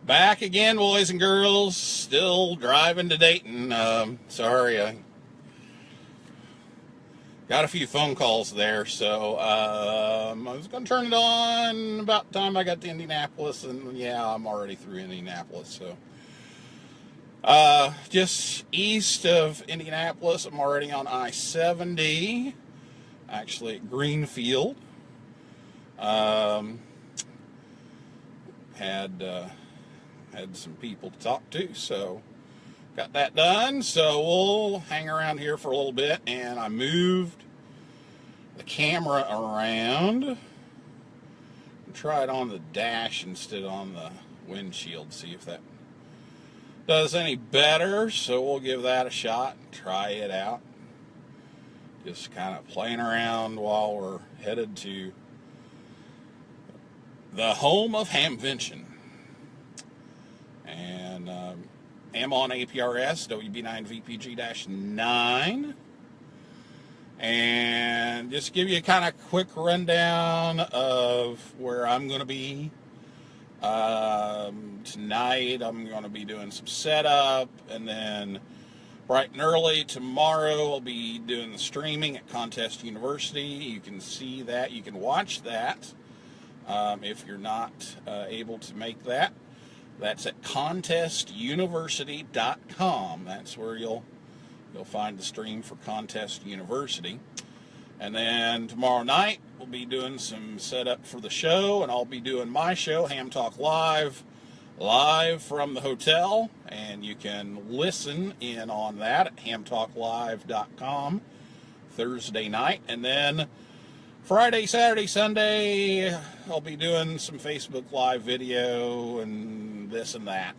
Back again, boys and girls. Still driving to Dayton. Sorry, I got a few phone calls there, so I was going to turn it on about the time I got to Indianapolis, and yeah, I'm already through Indianapolis. So just east of Indianapolis, I'm already on I-70, actually at Greenfield. Had some people to talk to, so got that done. So we'll hang around here for a little bit, and I moved the camera around and try it on the dash instead of on the windshield, see if that does any better. So we'll give that a shot and try it out. Just kind of playing around while we're headed to the home of Hamvention. And am on APRS, WB9VPG-9. And just give you a kind of quick rundown of where I'm going to be. Tonight I'm going to be doing some setup, and then bright and early tomorrow I'll be doing the streaming at Contest University. You can see that, you can watch that if you're not able to make that. That's at contestuniversity.com. That's where you'll find the stream for Contest University. And then tomorrow night we'll be doing some setup for the show, and I'll be doing my show, Ham Talk Live from the hotel, and you can listen in on that at hamtalklive.com Thursday night. And then Friday, Saturday, Sunday, I'll be doing some Facebook Live video and this and that.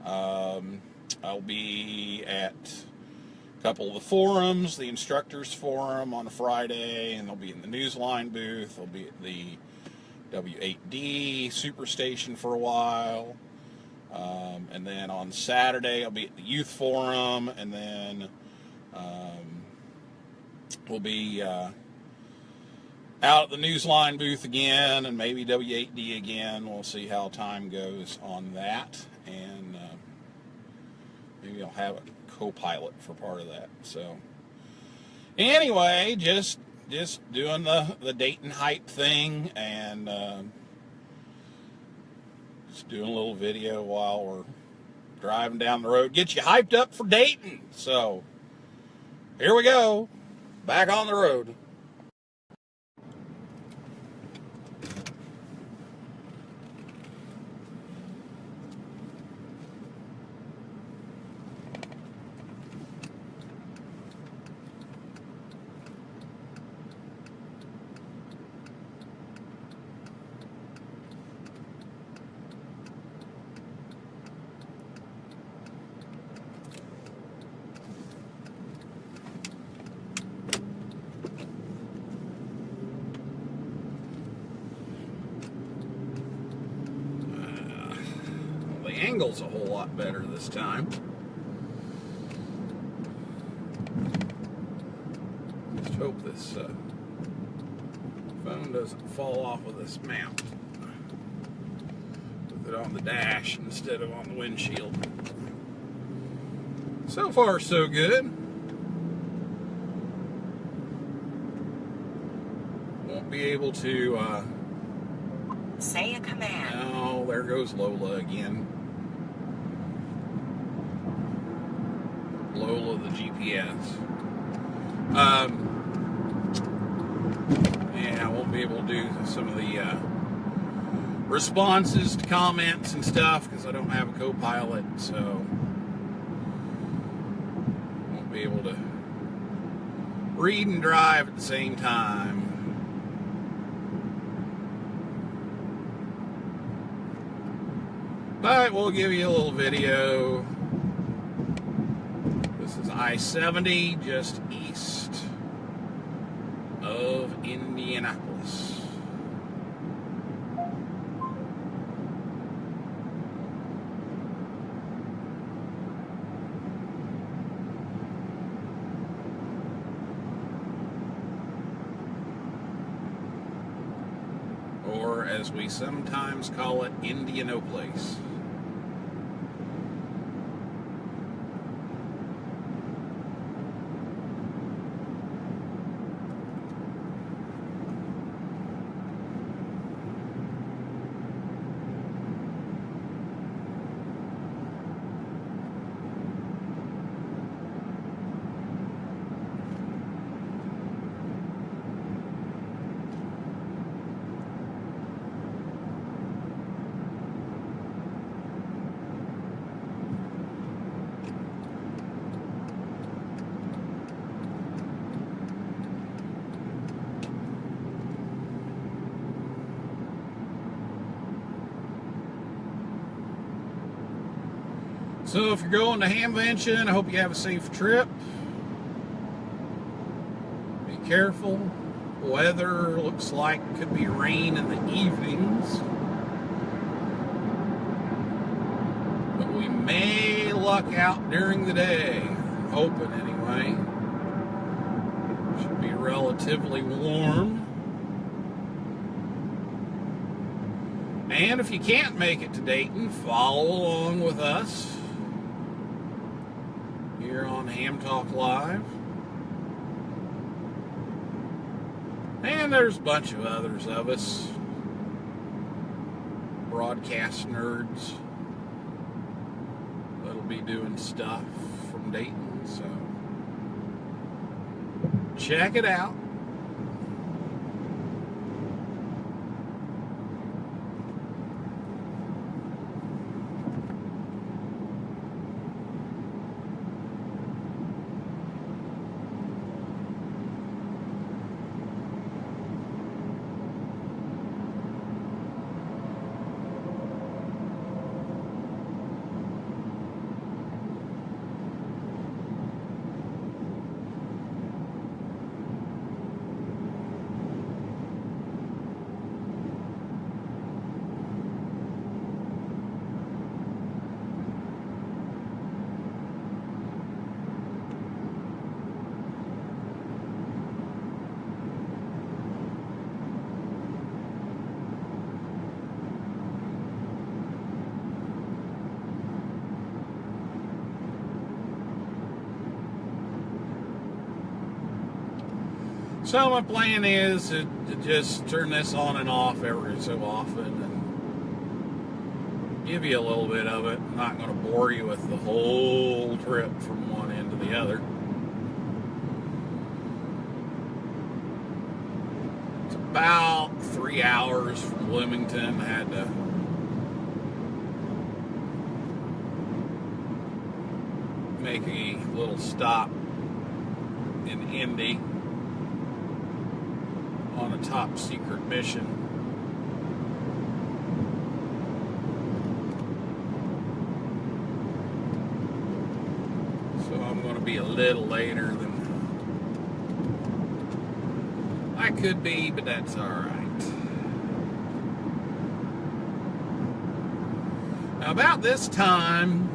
I'll be at a couple of the forums, the instructors forum on a Friday, and I'll be in the Newsline booth. I'll be at the W8D Superstation for a while. And then on Saturday, I'll be at the Youth Forum, and then we'll be out at the Newsline booth again, and maybe W8D again. We'll see how time goes on that, and maybe I'll have a co-pilot for part of that. So anyway, just doing the Dayton hype thing, and just doing a little video while we're driving down the road. Get you hyped up for Dayton. So here we go, back on the road. Angle's a whole lot better this time. Just hope this phone doesn't fall off of this mount with it on the dash instead of on the windshield. So far, so good. Won't be able to say a command. Oh, there goes Lola again. Lola the GPS. Yeah, I won't be able to do some of the responses to comments and stuff because I don't have a co-pilot, so won't be able to read and drive at the same time. But we'll give you a little video. This is I-70 just east of Indianapolis. Or as we sometimes call it, Indianapolis. So if you're going to Hamvention, I hope you have a safe trip. Be careful. Weather looks like it could be rain in the evenings. But we may luck out during the day. I'm hoping anyway. Should be relatively warm. And if you can't make it to Dayton, follow along with us here on Ham Talk Live. And there's a bunch of others of us, broadcast nerds, that'll be doing stuff from Dayton, so check it out. So my plan is to just turn this on and off every so often and give you a little bit of it. I'm not going to bore you with the whole trip from one end to the other. It's about 3 hours from Bloomington. I had to make a little stop in Indy on a top secret mission. So I'm going to be a little later than I could be, but that's alright. Now about this time,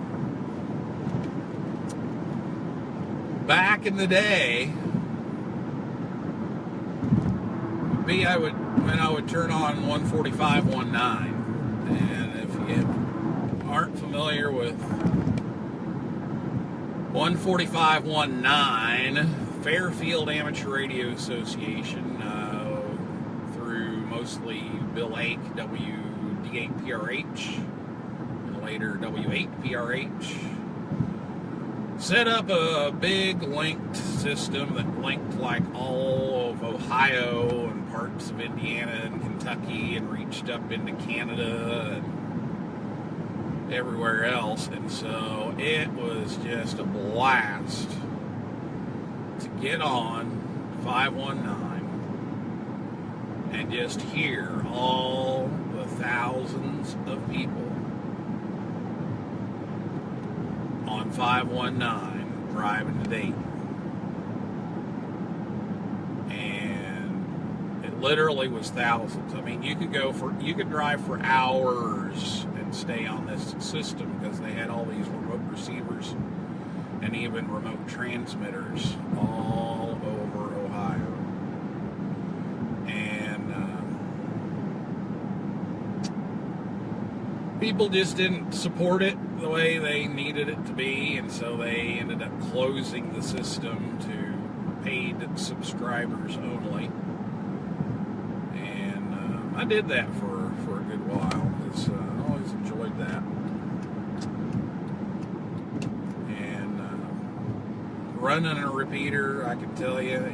back in the day, when I would turn on 145.19, and if you aren't familiar with 145.19, Fairfield Amateur Radio Association, through mostly Bill Ake, WD8PRH, and later W8PRH, set up a big linked system that linked like all of Ohio and parts of Indiana and Kentucky and reached up into Canada and everywhere else. And so it was just a blast to get on 519 and just hear all the thousands of people on 519 driving to Dayton. And it literally was thousands. I mean, you could drive for hours and stay on this system because they had all these remote receivers and even remote transmitters all over Ohio. And people just didn't support it the way they needed it to be, and so they ended up closing the system to paid subscribers only. And I did that for a good while because I always enjoyed that. And running a repeater, I can tell you,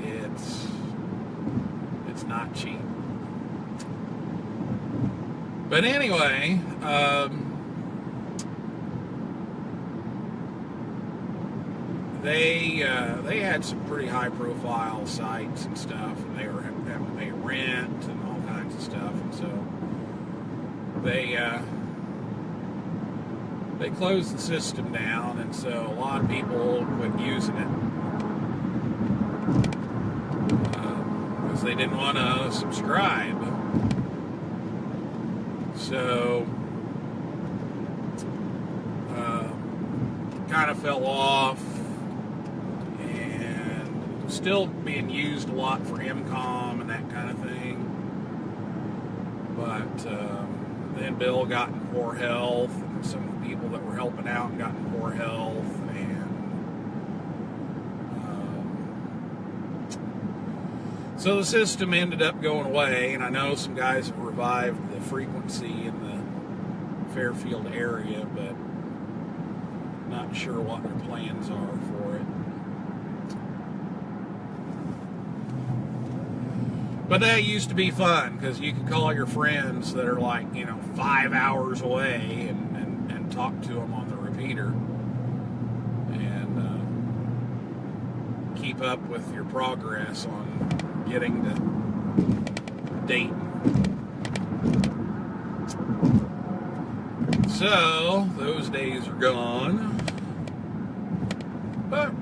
it's not cheap. But anyway, they had some pretty high-profile sites and stuff, and they were having to pay rent and all kinds of stuff, and so they they closed the system down, and so a lot of people quit using it because they didn't want to subscribe. So kind of fell off, and still being used a lot for MCOM and that kind of thing. But then Bill got in poor health, and some people that were helping out got in poor health, and so the system ended up going away. And I know some guys have revived the frequency in the Fairfield area, but not sure what their plans are for it. But that used to be fun, because you could call your friends that are like, 5 hours away and talk to them on the repeater and keep up with your progress on getting to Dayton. So, those days are gone. But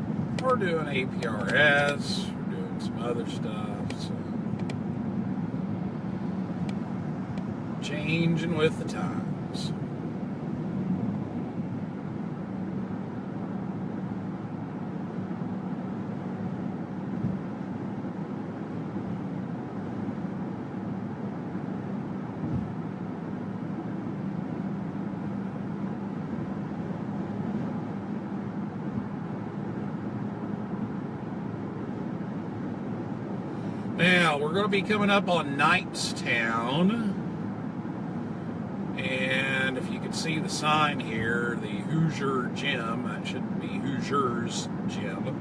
we're doing APRS, we're doing some other stuff, so changing with the times. Now, we're going to be coming up on Knightstown, and if you can see the sign here, the Hoosier Gym, that should be Hoosiers Gym.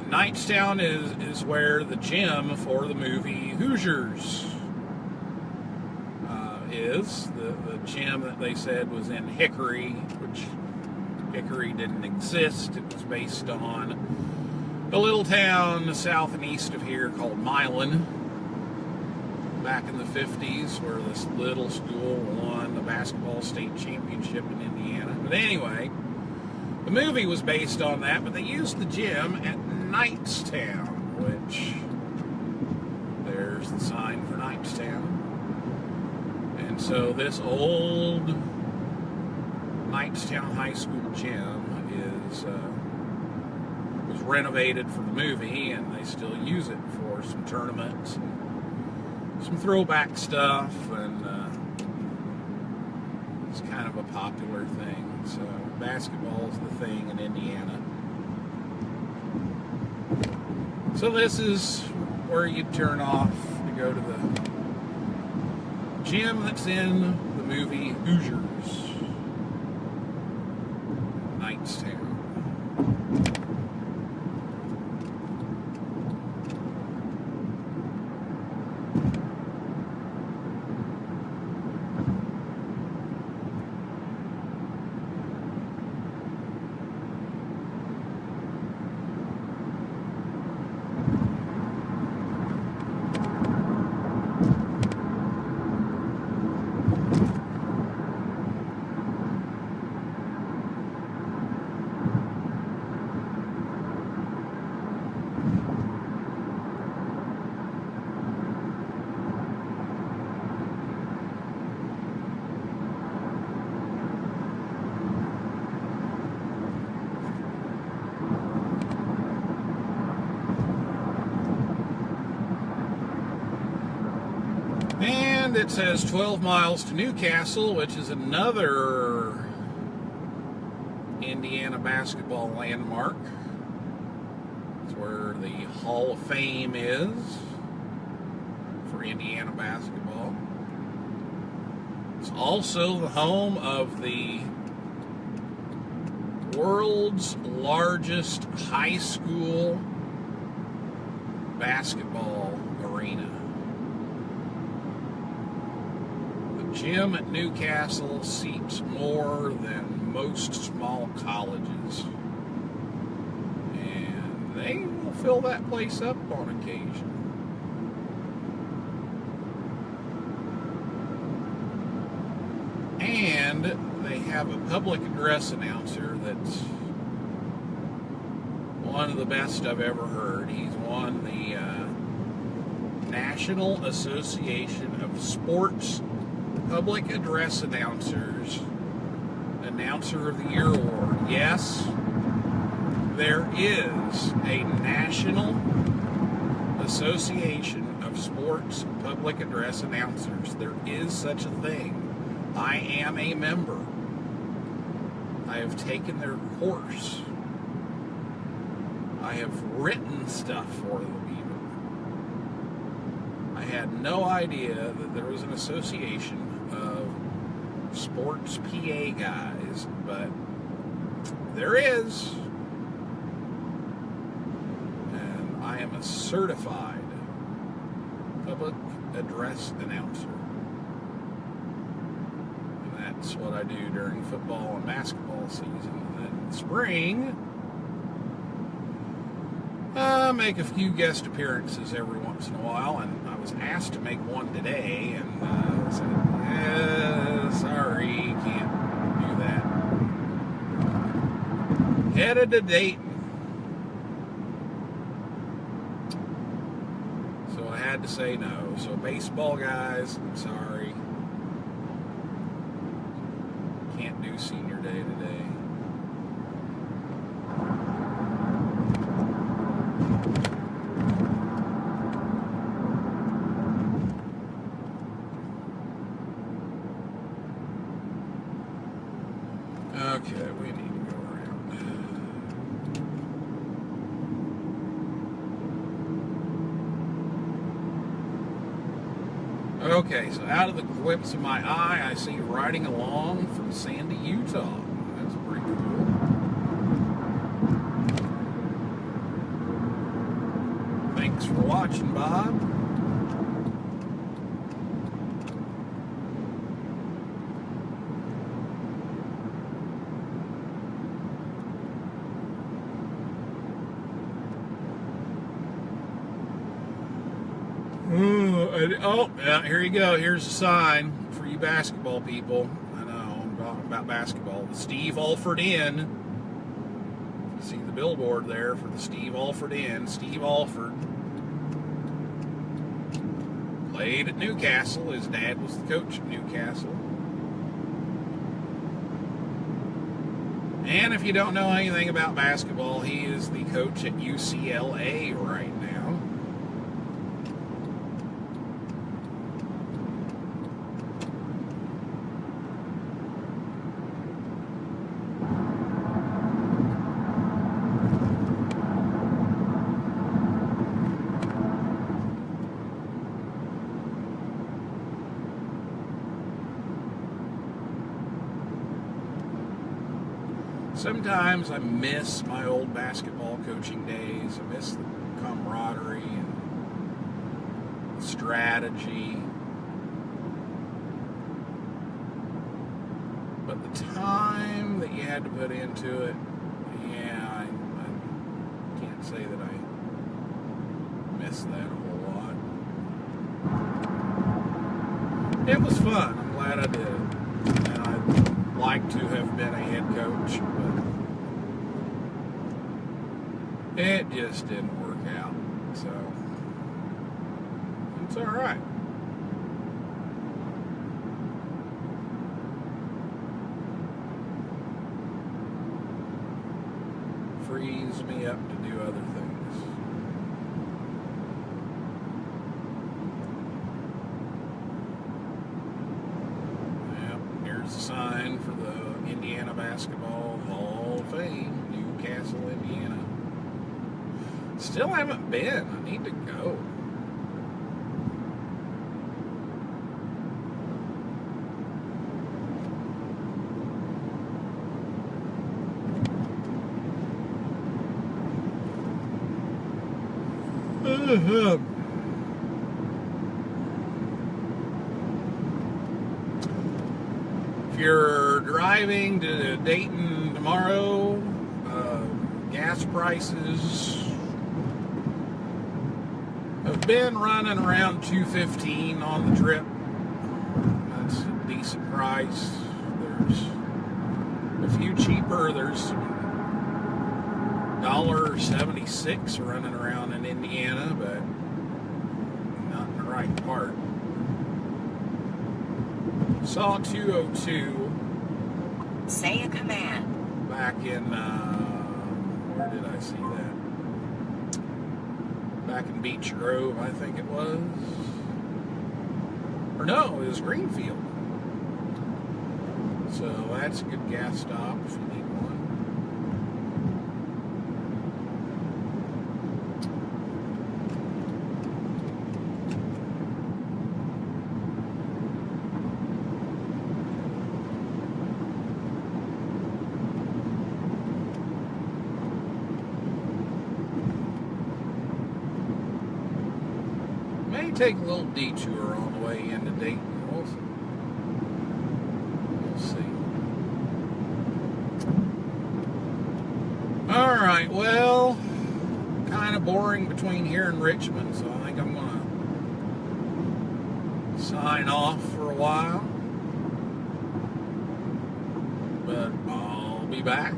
Knightstown is where the gym for the movie Hoosiers is. The gym that they said was in Hickory, which Hickory didn't exist. It was based on a little town south and east of here called Milan back in the 50s, where this little school won the basketball state championship in Indiana. But anyway, the movie was based on that, but they used the gym at Knightstown, which there's the sign for Knightstown. And so this old Knightstown High School gym was renovated for the movie, and they still use it for some tournaments and some throwback stuff, and it's kind of a popular thing. So basketball is the thing in Indiana. So this is where you turn off to go to the gym that's in the movie Hoosiers. Knightstown. And it says 12 miles to Newcastle, which is another Indiana basketball landmark. It's where the Hall of Fame is for Indiana basketball. It's also the home of the world's largest high school basketball arena. The gym at Newcastle seats more than most small colleges, and they will fill that place up on occasion. And they have a public address announcer that's one of the best I've ever heard. He's won the National Association of Sports Public Address Announcers Announcer of the Year Award. Yes, there is a National Association of Sports Public Address Announcers. There is such a thing. I am a member. I have taken their course. I have written stuff for them even. I had no idea that there was an association of sports PA guys, but there is. And I am a certified public address announcer. And that's what I do during football and basketball season. And then in the spring, I make a few guest appearances every once in a while, and I was asked to make one today, and I said, sorry, can't do that. Headed to Dayton. So I had to say no. So baseball guys, I'm sorry. Can't do senior day today. Okay, we need to go around. Okay, so out of the glimpse of my eye, I see riding along from Sandy, Utah. That's pretty cool. Thanks for watching, Bob. Oh, yeah, here you go. Here's a sign for you basketball people. I know, I'm talking about basketball. The Steve Alford Inn. See the billboard there for the Steve Alford Inn. Steve Alford played at Newcastle. His dad was the coach at Newcastle. And if you don't know anything about basketball, he is the coach at UCLA right now. Sometimes I miss my old basketball coaching days. I miss the camaraderie and the strategy. But the time that you had to put into it, yeah, I can't say that I miss that a whole lot. It was fun. I'm glad I did it. And I'd like to have been a head coach, but it just didn't work out. So it's all right. Frees me up to do other things. Yep, here's the sign for the Indiana Basketball Hall of Fame, Newcastle, Indiana. Still haven't been. I need to go. If you're driving to Dayton tomorrow, gas prices have been running around $2.15 on the trip. That's a decent price. They're There's a few cheaper. There's $1.76 running around in Indiana, but not in the right part. Saw 202. Say a command. Back in, where did I see that? Back in Beach Grove, I think it was. Or no, it was Greenfield. So that's a good gas stop if you need one. May take a little detour on the way into Dayton. We'll see. All right, well, kind of boring between here and Richmond, so I think I'm going to sign off for a while. But I'll be back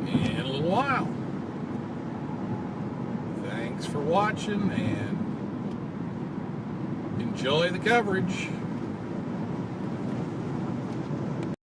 in a little while. Thanks for watching and enjoy the coverage.